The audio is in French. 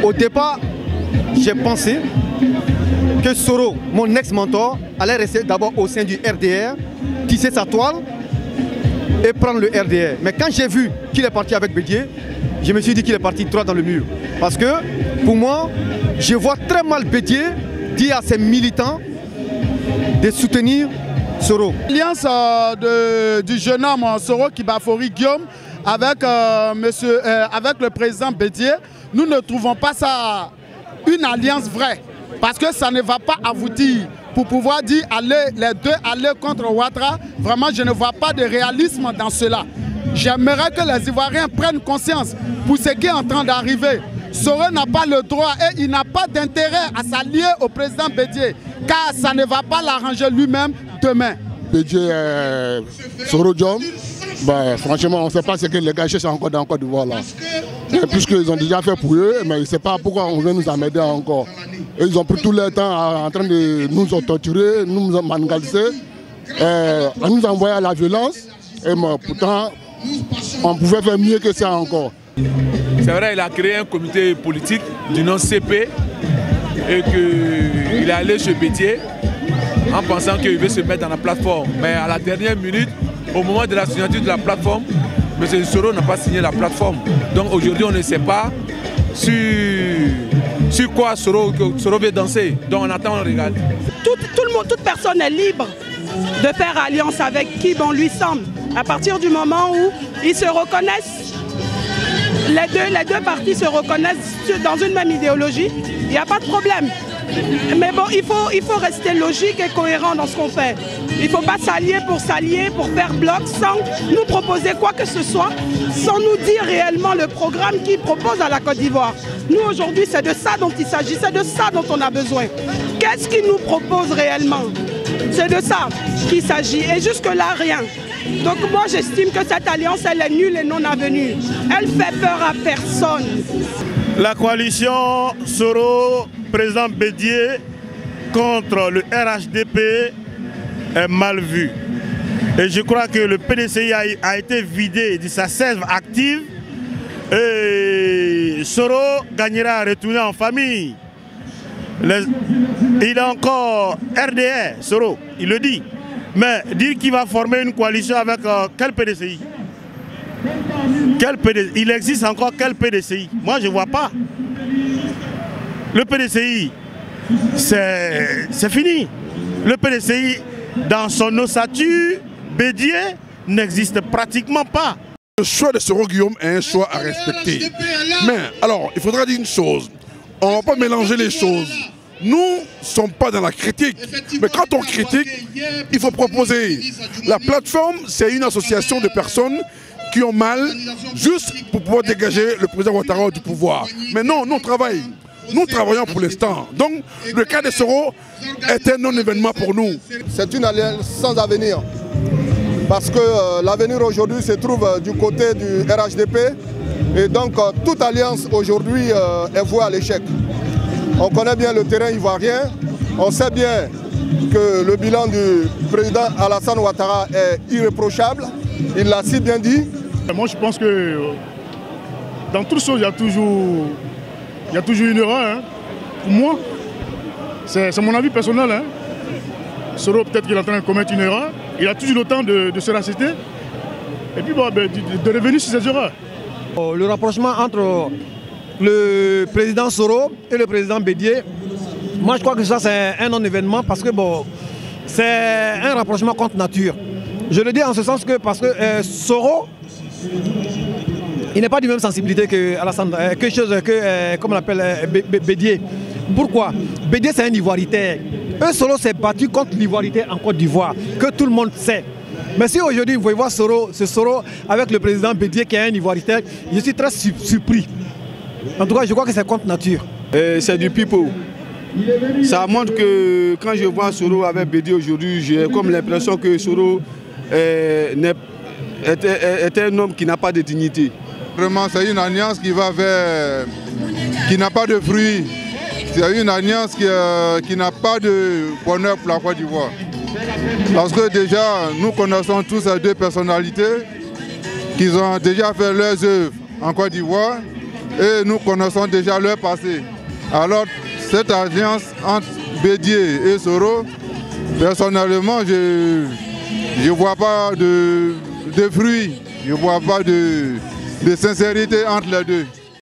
Au départ, j'ai pensé que Soro, mon ex-mentor, allait rester d'abord au sein du RDR, tisser sa toile et prendre le RDR. Mais quand j'ai vu qu'il est parti avec Bédié, je me suis dit qu'il est parti droit dans le mur. Parce que, pour moi, je vois très mal Bédié dire à ses militants de soutenir Soro. L'alliance du jeune homme Soro Kibafori Guillaume avec, avec le président Bédié, nous ne trouvons pas ça une alliance vraie. Parce que ça ne va pas aboutir pour pouvoir dire allez, les deux aller contre Ouattara. Vraiment, je ne vois pas de réalisme dans cela. J'aimerais que les Ivoiriens prennent conscience pour ce qui est en train d'arriver. Soro n'a pas le droit et il n'a pas d'intérêt à s'allier au président Bédié, car ça ne va pas l'arranger lui-même demain. Bédié, Soro Diom, ben, franchement, on ne sait pas ce que les gars cherchent encore dans Côte d'Ivoire là. Puisqu'ils ont déjà fait pour eux, mais ils ne savent pas pourquoi on vient nous amener encore. Et ils ont pris tout leur temps en train de nous torturer, nous manigaliser, nous envoyer à la violence. Et pourtant, on pouvait faire mieux que ça encore. C'est vrai, il a créé un comité politique du nom CP et qu'il est allé chez Bédié en pensant qu'il veut se mettre dans la plateforme. Mais à la dernière minute, au moment de la signature de la plateforme, M. Soro n'a pas signé la plateforme. Donc aujourd'hui, on ne sait pas sur quoi Soro veut danser. Donc on attend, on regarde. Tout le monde, toute personne est libre de faire alliance avec qui bon lui semble. À partir du moment où ils se reconnaissent, les deux partis se reconnaissent dans une même idéologie, il n'y a pas de problème. Mais bon, il faut rester logique et cohérent dans ce qu'on fait. Il ne faut pas s'allier, pour faire bloc, sans nous proposer quoi que ce soit, sans nous dire réellement le programme qu'ils proposent à la Côte d'Ivoire. Nous, aujourd'hui, c'est de ça dont il s'agit, c'est de ça dont on a besoin. Qu'est-ce qu'ils nous proposent réellement? C'est de ça qu'il s'agit. Et jusque-là, rien. Donc moi, j'estime que cette alliance, elle est nulle et non avenue. Elle fait peur à personne. La coalition Soro, président Bédié, contre le RHDP est mal vue. Et je crois que le PDCI a été vidé de sa sève active et Soro gagnera à retourner en famille. Il est encore RDR, Soro, il le dit. Mais dire qu'il va former une coalition avec quel PDCI? Il existe encore quel PDCI? Moi je ne vois pas. Le PDCI, c'est fini. Le PDCI, dans son ossature, Bédié, n'existe pratiquement pas. Le choix de Soro Guillaume est un choix à respecter. Mais alors, il faudra dire une chose. On ne va pas mélanger les choses. Nous ne sommes pas dans la critique. Mais quand on critique, il faut proposer. La plateforme, c'est une association de personnes qui ont mal juste pour pouvoir dégager le président Ouattara du pouvoir. Mais non, nous travaillons. Nous travaillons pour l'instant. Donc, le cas de Soro est un non-événement pour nous. C'est une alliance sans avenir. Parce que l'avenir aujourd'hui se trouve du côté du RHDP. Et donc, toute alliance aujourd'hui est vouée à l'échec. On connaît bien le terrain ivoirien. On sait bien que le bilan du président Alassane Ouattara est irréprochable. Il l'a si bien dit. Moi, je pense que dans toutes choses, il y a toujours une erreur. Hein. Pour moi, c'est mon avis personnel. Hein. Soro, peut-être qu'il est en train de commettre une erreur. Il a toujours le temps de se racheter et puis bon, de revenir sur ses erreurs. Le rapprochement entre le président Soro et le président Bédié, moi je crois que ça c'est un non-événement parce que bon, c'est un rapprochement contre nature. Je le dis en ce sens que parce que Soro, il n'est pas du même sensibilité que Alassane, comme on l'appelle Bédié. Pourquoi? Bédié c'est un ivoiritaire. Soro s'est battu contre l'ivoirité en Côte d'Ivoire, que tout le monde sait. Mais si aujourd'hui vous voyez voir ce Soro avec le président Bédié qui est un ivoiritaire, je suis très surpris. En tout cas, je crois que c'est contre nature. C'est du pipeau. Ça montre que quand je vois Soro avec Bédié aujourd'hui, j'ai comme l'impression que Soro est un homme qui n'a pas de dignité. Vraiment, c'est une alliance qui va vers, qui n'a pas de fruits. C'est une alliance qui n'a pas de bonheur pour la Côte d'Ivoire. Parce que déjà, nous connaissons tous ces deux personnalités qui ont déjà fait leurs œuvres en Côte d'Ivoire et nous connaissons déjà leur passé. Alors cette alliance entre Bédié et Soro, personnellement, je ne vois pas de fruits, je ne vois pas de sincérité entre les deux.